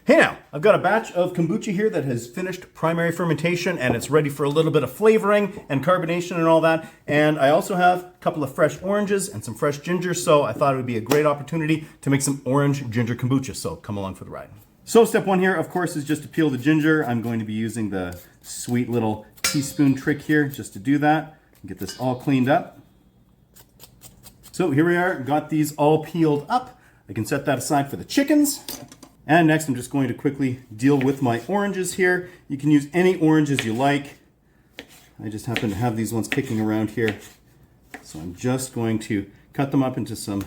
Hey now, I've got a batch of kombucha here that has finished primary fermentation and it's ready for a little bit of flavoring and carbonation and all that. And I also have a couple of fresh oranges and some fresh ginger, so I thought it would be a great opportunity to make some orange ginger kombucha, so come along for the ride. So step one here, of course, is just to peel the ginger. I'm going to be using the sweet little teaspoon trick here just to do that and get this all cleaned up. So here we are, got these all peeled up. I can set that aside for the chickens. And next, I'm just going to quickly deal with my oranges here. You can use any oranges you like. I just happen to have these ones kicking around here. So I'm just going to cut them up into some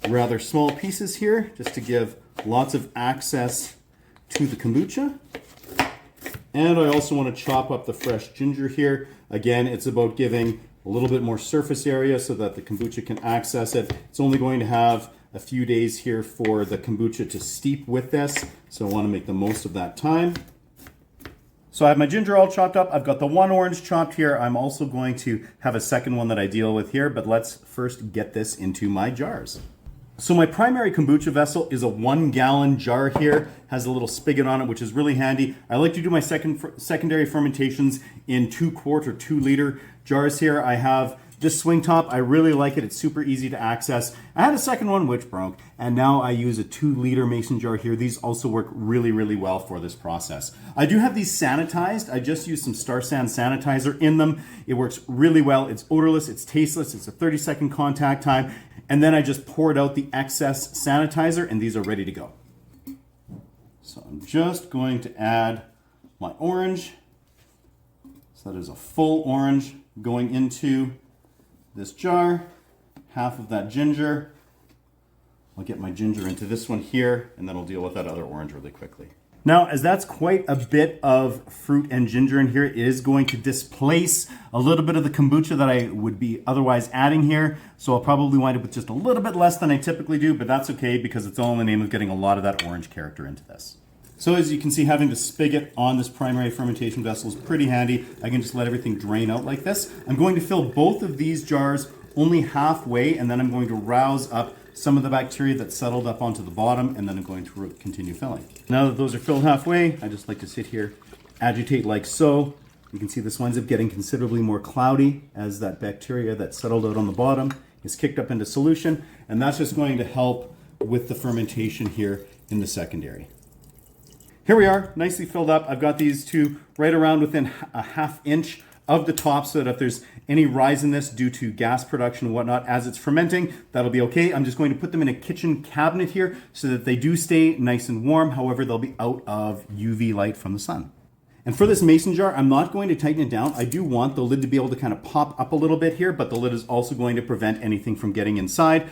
rather small pieces here, just to give lots of access to the kombucha. And I also want to chop up the fresh ginger here. Again, it's about giving a little bit more surface area so that the kombucha can access it. It's only going to have a few days here for the kombucha to steep with this, so I want to make the most of that time. So I have my ginger all chopped up. I've got the one orange chopped here. I'm also going to have a second one that I deal with here, but let's first get this into my jars. So my primary kombucha vessel is a 1 gallon jar here, has a little spigot on it, which is really handy. I like to do my secondary fermentations in 2-quart or 2-liter jars here. I have this swing top. I really like it. It's super easy to access. I had a second one which broke, and now I use a 2-liter mason jar here. These also work really, really well for this process. I do have these sanitized. I just use some Star San sanitizer in them. It works really well. It's odorless, it's tasteless, it's a 30-second contact time, and then I just poured out the excess sanitizer, and these are ready to go. So I'm just going to add my orange. So that is a full orange going into this jar, half of that ginger. I'll get my ginger into this one here, and then I'll deal with that other orange really quickly. Now, as that's quite a bit of fruit and ginger in here, it is going to displace a little bit of the kombucha that I would be otherwise adding here. So I'll probably wind up with just a little bit less than I typically do, but that's okay because it's all in the name of getting a lot of that orange character into this. So as you can see, having the spigot on this primary fermentation vessel is pretty handy. I can just let everything drain out like this. I'm going to fill both of these jars only halfway, and then I'm going to rouse up some of the bacteria that settled up onto the bottom, and then I'm going to continue filling. Now that those are filled halfway, I just like to sit here, agitate like so. You can see this winds up getting considerably more cloudy as that bacteria that settled out on the bottom is kicked up into solution, and that's just going to help with the fermentation here in the secondary. Here we are, nicely filled up. I've got these two right around within a ½ inch of the top so that if there's any rise in this due to gas production and whatnot as it's fermenting, that'll be okay. I'm just going to put them in a kitchen cabinet here so that they do stay nice and warm. However, they'll be out of UV light from the sun. And for this mason jar, I'm not going to tighten it down. I do want the lid to be able to kind of pop up a little bit here, but the lid is also going to prevent anything from getting inside.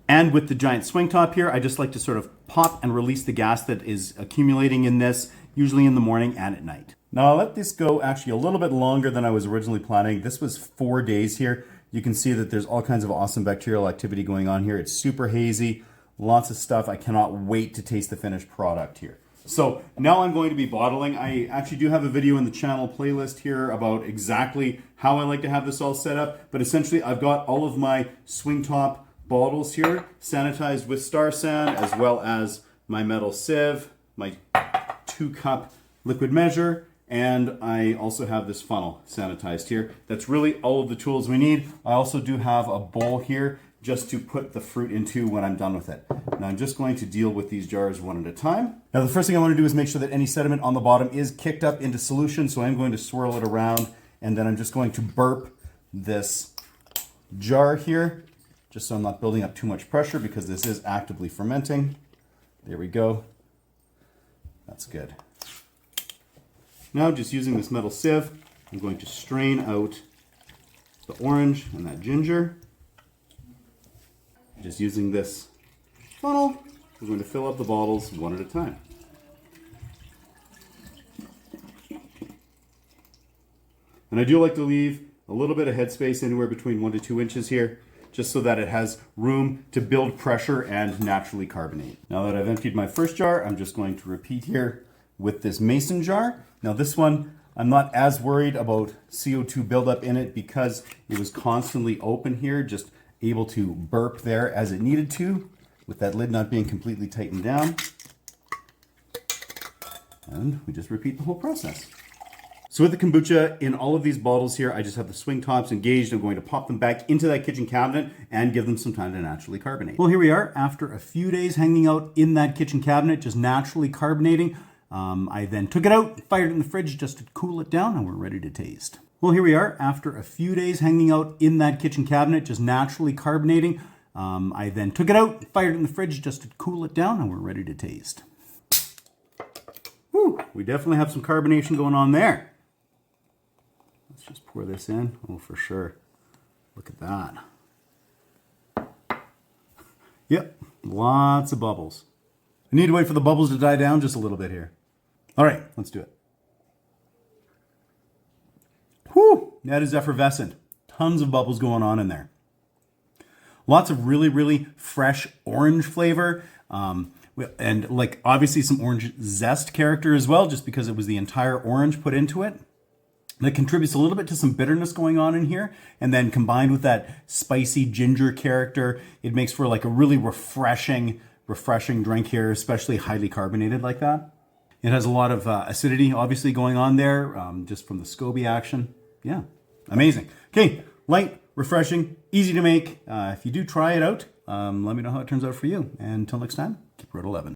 And with the giant swing top here, I just like to sort of pop and release the gas that is accumulating in this, usually in the morning and at night. Now I'll let this go actually a little bit longer than I was originally planning. This was 4 days here. You can see that there's all kinds of awesome bacterial activity going on here. It's super hazy, lots of stuff. I cannot wait to taste the finished product here. So now I'm going to be bottling. I actually do have a video in the channel playlist here about exactly how I like to have this all set up. But essentially I've got all of my swing top bottles here, sanitized with Star San, as well as my metal sieve, my 2-cup liquid measure, and I also have this funnel sanitized here. That's really all of the tools we need. I also do have a bowl here just to put the fruit into when I'm done with it. Now I'm just going to deal with these jars one at a time. Now the first thing I want to do is make sure that any sediment on the bottom is kicked up into solution, so I'm going to swirl it around, and then I'm just going to burp this jar here, just so I'm not building up too much pressure because this is actively fermenting. There we go. That's good. Now just using this metal sieve, I'm going to strain out the orange and that ginger. Just using this funnel, we're going to fill up the bottles one at a time. And I do like to leave a little bit of headspace, anywhere between 1 to 2 inches here, just so that it has room to build pressure and naturally carbonate. Now that I've emptied my first jar, I'm just going to repeat here with this mason jar. Now this one, I'm not as worried about CO2 buildup in it because it was constantly open here, just able to burp there as it needed to, with that lid not being completely tightened down. And we just repeat the whole process. So with the kombucha in all of these bottles here, I just have the swing tops engaged. I'm going to pop them back into that kitchen cabinet and give them some time to naturally carbonate. Well, here we are after a few days hanging out in that kitchen cabinet, just naturally carbonating. I then took it out, fired it in the fridge just to cool it down, and we're ready to taste. Well, here we are after a few days hanging out in that kitchen cabinet, just naturally carbonating. I then took it out, fired it in the fridge just to cool it down, and we're ready to taste. Whew, we definitely have some carbonation going on there. Let's just pour this in. Oh, for sure. Look at that. Yep, lots of bubbles. I need to wait for the bubbles to die down just a little bit here. All right, let's do it. Whew, that is effervescent. Tons of bubbles going on in there. Lots of really, really fresh orange flavor. And like obviously some orange zest character as well, just because it was the entire orange put into it. That contributes a little bit to some bitterness going on in here. And then combined with that spicy ginger character, it makes for like a really refreshing drink here, especially highly carbonated like that. It has a lot of acidity obviously going on there, just from the SCOBY action. Yeah, amazing. Okay, light, refreshing, easy to make. If you do try it out, let me know how it turns out for you. And until next time, keep Road 11.